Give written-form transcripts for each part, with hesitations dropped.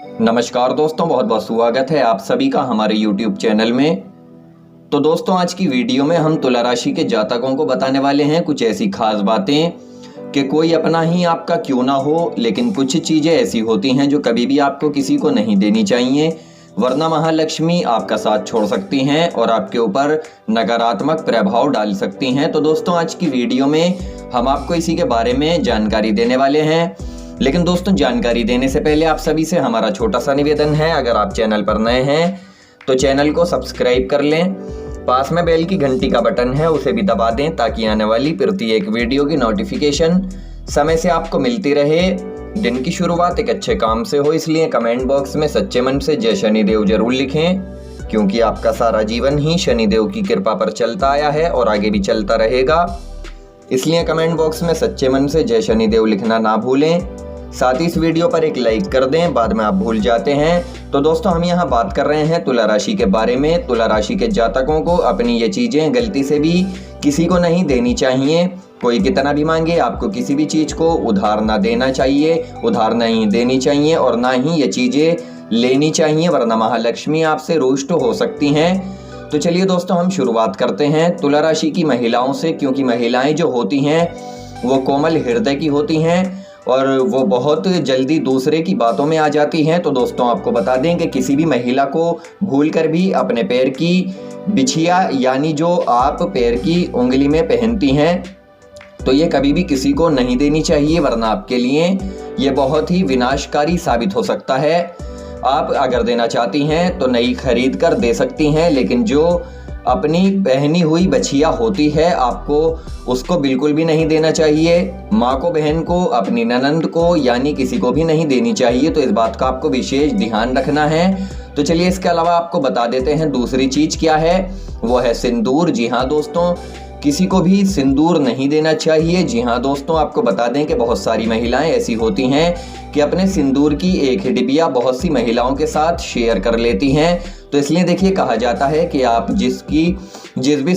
नमस्कार दोस्तों, बहुत बहुत स्वागत है आप सभी का हमारे YouTube चैनल में। तो दोस्तों, आज की वीडियो में हम तुला राशि के जातकों को बताने वाले हैं कुछ ऐसी खास बातें कि कोई अपना ही आपका क्यों ना हो, लेकिन कुछ चीज़ें ऐसी होती हैं जो कभी भी आपको किसी को नहीं देनी चाहिए, वरना महालक्ष्मी आपका साथ छोड़ सकती हैं और आपके ऊपर नकारात्मक प्रभाव डाल सकती हैं। तो दोस्तों, आज की वीडियो में हम आपको इसी के बारे में जानकारी देने वाले हैं। लेकिन दोस्तों, जानकारी देने से पहले आप सभी से हमारा छोटा सा निवेदन है, अगर आप चैनल पर नए हैं तो चैनल को सब्सक्राइब कर लें, पास में बेल की घंटी का बटन है उसे भी दबा दें ताकि आने वाली प्रत्येक वीडियो की नोटिफिकेशन समय से आपको मिलती रहे। दिन की शुरुआत एक अच्छे काम से हो, इसलिए कमेंट बॉक्स में सच्चे मन से जय शनिदेव जरूर लिखें, क्योंकि आपका सारा जीवन ही शनिदेव की कृपा पर चलता आया है और आगे भी चलता रहेगा। इसलिए कमेंट बॉक्स में सच्चे मन से जय शनिदेव लिखना ना भूलें। साथ ही इस वीडियो पर एक लाइक कर दें, बाद में आप भूल जाते हैं। तो दोस्तों, हम यहाँ बात कर रहे हैं तुला राशि के बारे में। तुला राशि के जातकों को अपनी ये चीज़ें गलती से भी किसी को नहीं देनी चाहिए। कोई कितना भी मांगे, आपको किसी भी चीज़ को उधार ना देना चाहिए, उधार नहीं देनी चाहिए और ना ही ये चीज़ें लेनी चाहिए, वरना महालक्ष्मी आपसे रुष्ट हो सकती हैं। तो चलिए दोस्तों, हम शुरुआत करते हैं तुला राशि की महिलाओं से, क्योंकि महिलाएं जो होती हैं वो कोमल हृदय की होती हैं और वो बहुत जल्दी दूसरे की बातों में आ जाती हैं। तो दोस्तों, आपको बता दें कि किसी भी महिला को भूलकर भी अपने पैर की बिछिया, यानी जो आप पैर की उंगली में पहनती हैं, तो ये कभी भी किसी को नहीं देनी चाहिए, वरना आपके लिए ये बहुत ही विनाशकारी साबित हो सकता है। आप अगर देना चाहती हैं तो नई खरीद कर दे सकती हैं, लेकिन जो अपनी पहनी हुई बछिया होती है आपको उसको बिल्कुल भी नहीं देना चाहिए। माँ को, बहन को, अपनी ननंद को, यानी किसी को भी नहीं देनी चाहिए। तो इस बात का आपको विशेष ध्यान रखना है। तो चलिए, इसके अलावा आपको बता देते हैं दूसरी चीज़ क्या है, वो है सिंदूर। जी हाँ दोस्तों, किसी को भी सिंदूर नहीं देना चाहिए। जी हाँ दोस्तों, आपको बता दें कि बहुत सारी महिलाएं ऐसी होती हैं कि अपने सिंदूर की एक डिबिया बहुत सी महिलाओं के साथ शेयर कर लेती हैं। तो इसलिए देखिए, कहा जाता है कि आप जिसकी भी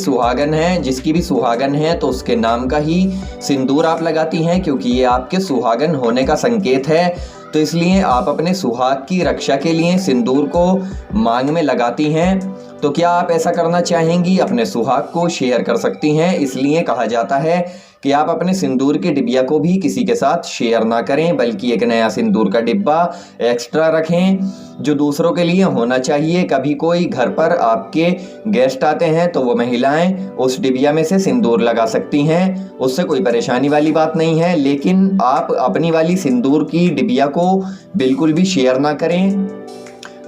सुहागन है तो उसके नाम का ही सिंदूर आप लगाती हैं, क्योंकि ये आपके सुहागन होने का संकेत है। तो इसलिए आप अपने सुहाग की रक्षा के लिए सिंदूर को मांग में लगाती हैं। तो क्या आप ऐसा करना चाहेंगी? अपने सुहाग को शेयर कर सकती हैं। इसलिए कहा जाता है कि आप अपने सिंदूर की डिबिया को भी किसी के साथ शेयर ना करें, बल्कि एक नया सिंदूर का डिब्बा एक्स्ट्रा रखें जो दूसरों के लिए होना चाहिए। कभी कोई घर पर आपके गेस्ट आते हैं तो वो महिलाएं उस डिबिया में से सिंदूर लगा सकती हैं, उससे कोई परेशानी वाली बात नहीं है। लेकिन आप अपनी वाली सिंदूर की डिबिया को बिल्कुल भी शेयर ना करें,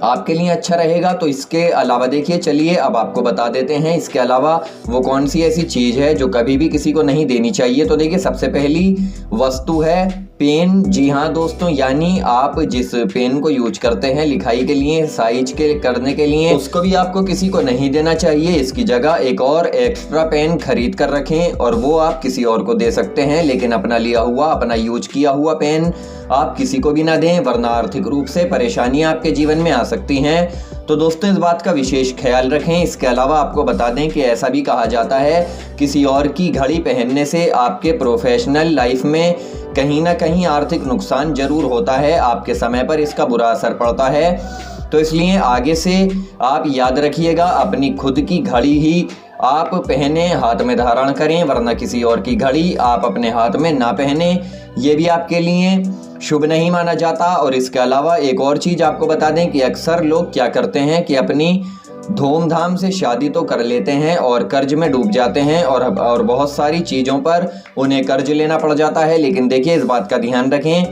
आपके लिए अच्छा रहेगा। तो इसके अलावा देखिए, चलिए अब आपको बता देते हैं इसके अलावा वो कौन सी ऐसी चीज़ है जो कभी भी किसी को नहीं देनी चाहिए। तो देखिए, सबसे पहली वस्तु है पेन। जी हाँ दोस्तों, यानी आप जिस पेन को यूज करते हैं लिखाई के लिए, साइज के करने के लिए, उसको भी आपको किसी को नहीं देना चाहिए। इसकी जगह एक और एक्स्ट्रा पेन खरीद कर रखें और वो आप किसी और को दे सकते हैं, लेकिन अपना लिया हुआ, अपना यूज किया हुआ पेन आप किसी को भी ना दें, वरना आर्थिक रूप से परेशानियां आपके जीवन में आ सकती हैं। तो दोस्तों, इस बात का विशेष ख्याल रखें। इसके अलावा आपको बता दें कि ऐसा भी कहा जाता है किसी और की घड़ी पहनने से आपके प्रोफेशनल लाइफ में कहीं ना कहीं आर्थिक नुकसान जरूर होता है, आपके समय पर इसका बुरा असर पड़ता है। तो इसलिए आगे से आप याद रखिएगा, अपनी खुद की घड़ी ही आप पहने, हाथ में धारण करें, वरना किसी और की घड़ी आप अपने हाथ में ना पहने, ये भी आपके लिए शुभ नहीं माना जाता। और इसके अलावा एक और चीज़ आपको बता दें कि अक्सर लोग क्या करते हैं कि अपनी धूमधाम से शादी तो कर लेते हैं और कर्ज में डूब जाते हैं और बहुत सारी चीज़ों पर उन्हें कर्ज लेना पड़ जाता है। लेकिन देखिए, इस बात का ध्यान रखें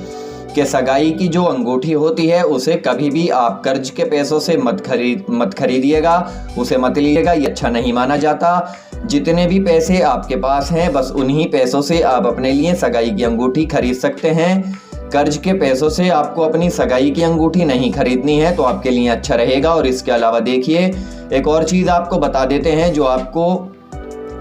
कि सगाई की जो अंगूठी होती है उसे कभी भी आप कर्ज के पैसों से मत खरीदिएगा, उसे मत लीजिएगा, ये अच्छा नहीं माना जाता। जितने भी पैसे आपके पास हैं, बस उन्हीं पैसों से आप अपने लिए सगाई की अंगूठी खरीद सकते हैं। कर्ज के पैसों से आपको अपनी सगाई की अंगूठी नहीं खरीदनी है, तो आपके लिए अच्छा रहेगा। और इसके अलावा देखिए, एक और चीज़ आपको बता देते हैं जो आपको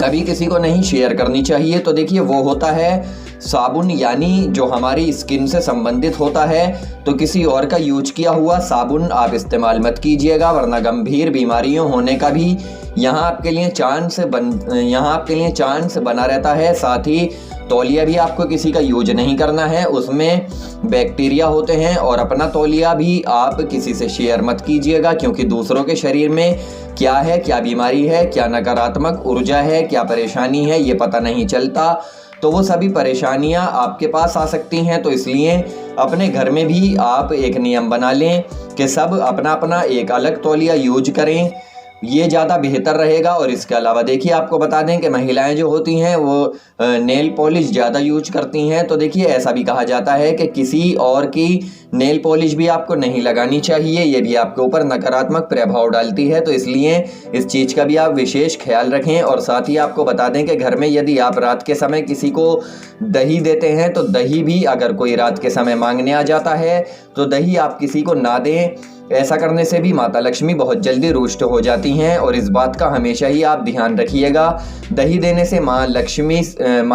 कभी किसी को नहीं शेयर करनी चाहिए। तो देखिए, वो होता है साबुन यानी जो हमारी स्किन से संबंधित होता है, तो किसी और का यूज किया हुआ साबुन आप इस्तेमाल मत कीजिएगा, वरना गंभीर बीमारियों होने का भी यहाँ आपके लिए चांस बना रहता है। साथ ही तौलिया भी आपको किसी का यूज नहीं करना है, उसमें बैक्टीरिया होते हैं, और अपना तौलिया भी आप किसी से शेयर मत कीजिएगा, क्योंकि दूसरों के शरीर में क्या है, क्या बीमारी है, क्या नकारात्मक ऊर्जा है, क्या परेशानी है, ये पता नहीं चलता। तो वो सभी परेशानियां आपके पास आ सकती हैं। तो इसलिए अपने घर में भी आप एक नियम बना लें कि सब अपना अपना एक अलग तौलिया यूज करें, ये ज़्यादा बेहतर रहेगा। और इसके अलावा देखिए, आपको बता दें कि महिलाएं जो होती हैं वो नेल पॉलिश ज़्यादा यूज करती हैं। तो देखिए, ऐसा भी कहा जाता है कि किसी और की नेल पॉलिश भी आपको नहीं लगानी चाहिए, ये भी आपके ऊपर नकारात्मक प्रभाव डालती है। तो इसलिए इस चीज़ का भी आप विशेष ख्याल रखें। और साथ ही आपको बता दें कि घर में यदि आप रात के समय किसी को दही देते हैं, तो दही भी अगर कोई रात के समय मांगने आ जाता है तो दही आप किसी को ना दें। ऐसा करने से भी माता लक्ष्मी बहुत जल्दी रुष्ट हो जाती हैं, और इस बात का हमेशा ही आप ध्यान रखिएगा। दही देने से माँ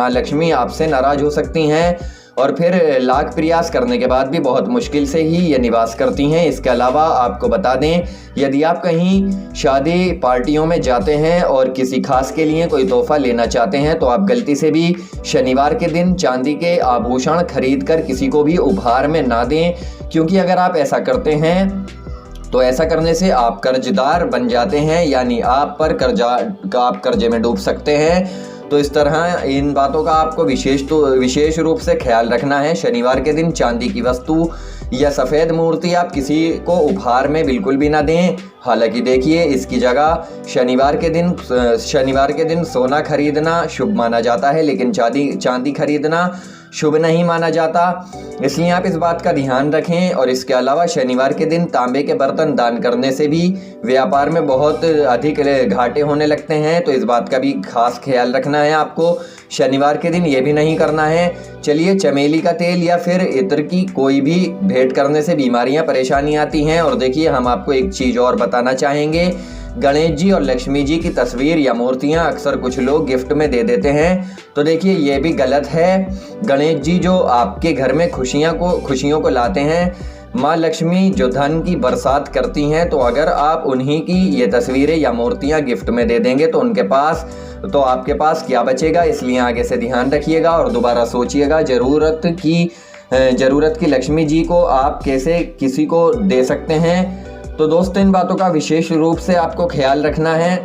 लक्ष्मी आपसे नाराज हो सकती हैं, और फिर लाख प्रयास करने के बाद भी बहुत मुश्किल से ही ये निवास करती हैं। इसके अलावा आपको बता दें, यदि आप कहीं शादी पार्टियों में जाते हैं और किसी खास के लिए कोई तोहफा लेना चाहते हैं, तो आप गलती से भी शनिवार के दिन चांदी के आभूषण खरीद कर किसी को भी उपहार में ना दें, क्योंकि अगर आप ऐसा करते हैं तो ऐसा करने से आप कर्जदार बन जाते हैं, यानी आप कर्जे में डूब सकते हैं। तो इस तरह इन बातों का आपको विशेष रूप से ख्याल रखना है। शनिवार के दिन चांदी की वस्तु या सफ़ेद मूर्ति आप किसी को उपहार में बिल्कुल भी ना दें। हालांकि देखिए, इसकी जगह शनिवार के दिन सोना खरीदना शुभ माना जाता है, लेकिन चांदी खरीदना शुभ नहीं माना जाता, इसलिए आप इस बात का ध्यान रखें। और इसके अलावा शनिवार के दिन तांबे के बर्तन दान करने से भी व्यापार में बहुत अधिक घाटे होने लगते हैं, तो इस बात का भी खास ख्याल रखना है आपको। शनिवार के दिन ये भी नहीं करना है। चलिए, चमेली का तेल या फिर इत्र की कोई भी भेंट करने से बीमारियां परेशानी आती हैं। और देखिए, हम आपको एक चीज़ और बताना चाहेंगे, गणेश जी और लक्ष्मी जी की तस्वीर या मूर्तियां अक्सर कुछ लोग गिफ्ट में दे देते हैं, तो देखिए ये भी गलत है। गणेश जी जो आपके घर में खुशियों को लाते हैं, माँ लक्ष्मी जो धन की बरसात करती हैं, तो अगर आप उन्हीं की ये तस्वीरें या मूर्तियां गिफ्ट में दे देंगे तो आपके पास क्या बचेगा। इसलिए आगे से ध्यान रखिएगा और दोबारा सोचिएगा, ज़रूरत की लक्ष्मी जी को आप कैसे किसी को दे सकते हैं। तो दोस्तों, इन बातों का विशेष रूप से आपको ख्याल रखना है।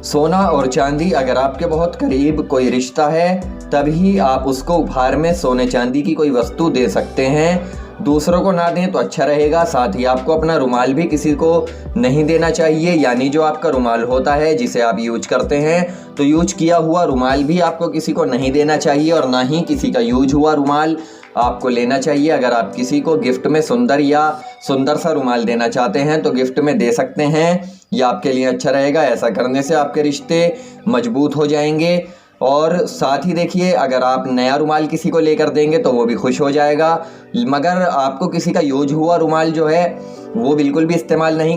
सोना और चांदी, अगर आपके बहुत करीब कोई रिश्ता है, तभी आप उसको उपहार में सोने चांदी की कोई वस्तु दे सकते हैं। दूसरों को ना दें तो अच्छा रहेगा। साथ ही आपको अपना रुमाल भी किसी को नहीं देना चाहिए, यानी जो आपका रुमाल होता है जिसे आप यूज करते हैं, तो यूज किया हुआ रुमाल भी आपको किसी को नहीं देना चाहिए, और ना ही किसी का यूज हुआ रुमाल आपको लेना चाहिए। अगर आप किसी को गिफ्ट में सुंदर सा रुमाल देना चाहते हैं तो गिफ्ट में दे सकते हैं, यह आपके लिए अच्छा रहेगा। ऐसा करने से आपके रिश्ते मजबूत हो जाएंगे। और साथ ही देखिए, अगर आप नया रुमाल किसी को लेकर देंगे तो वो भी खुश हो जाएगा, मगर आपको किसी का यूज हुआ रुमाल जो है वो बिल्कुल भी इस्तेमाल नहीं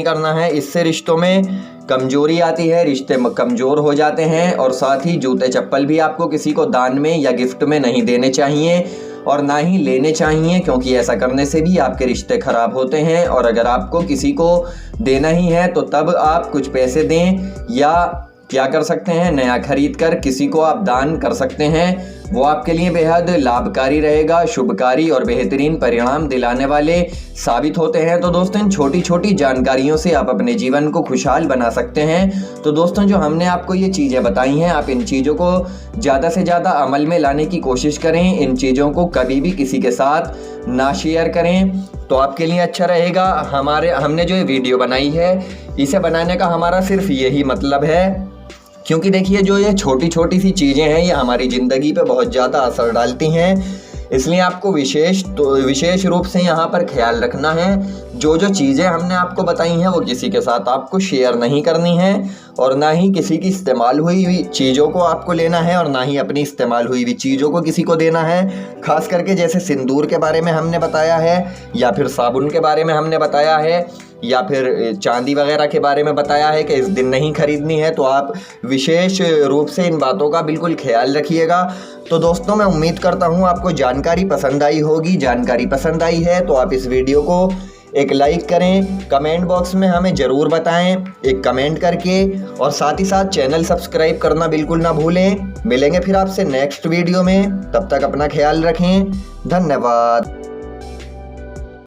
करना है। इससे रिश्तों में कमजोरी आती है, रिश्ते कमज़ोर हो जाते हैं। और साथ ही जूते चप्पल भी आपको किसी को दान में या गिफ्ट में नहीं देने चाहिए और ना ही लेने चाहिए, क्योंकि ऐसा करने से भी आपके रिश्ते खराब होते हैं। और अगर आपको किसी को देना ही है तो तब आप कुछ पैसे दें, या क्या कर सकते हैं, नया खरीद कर किसी को आप दान कर सकते हैं। वो आपके लिए बेहद लाभकारी रहेगा, शुभकारी और बेहतरीन परिणाम दिलाने वाले साबित होते हैं। तो दोस्तों, इन छोटी छोटी जानकारियों से आप अपने जीवन को खुशहाल बना सकते हैं। तो दोस्तों, जो हमने आपको ये चीज़ें बताई हैं, आप इन चीज़ों को ज़्यादा से ज़्यादा अमल में लाने की कोशिश करें। इन चीज़ों को कभी भी किसी के साथ ना शेयर करें, तो आपके लिए अच्छा रहेगा। हमने जो ये वीडियो बनाई है, इसे बनाने का हमारा सिर्फ यही मतलब है, क्योंकि देखिए, जो ये छोटी छोटी सी चीज़ें हैं, ये हमारी ज़िंदगी पे बहुत ज़्यादा असर डालती हैं। इसलिए आपको विशेष रूप से यहाँ पर ख्याल रखना है। जो चीज़ें हमने आपको बताई हैं वो किसी के साथ आपको शेयर नहीं करनी है, और ना ही किसी की इस्तेमाल हुई चीज़ों को आपको लेना है, और ना ही अपनी इस्तेमाल हुई चीज़ों को किसी को देना है। खास करके जैसे सिंदूर के बारे में हमने बताया है, या फिर साबुन के बारे में हमने बताया है, या फिर चांदी वगैरह के बारे में बताया है कि इस दिन नहीं खरीदनी है, तो आप विशेष रूप से इन बातों का बिल्कुल ख्याल रखिएगा। तो दोस्तों, मैं उम्मीद करता हूँ आपको जानकारी पसंद आई होगी। जानकारी पसंद आई है तो आप इस वीडियो को एक लाइक करें, कमेंट बॉक्स में हमें ज़रूर बताएं एक कमेंट करके, और साथ ही साथ चैनल सब्सक्राइब करना बिल्कुल ना भूलें। मिलेंगे फिर आपसे नेक्स्ट वीडियो में, तब तक अपना ख्याल रखें। धन्यवाद।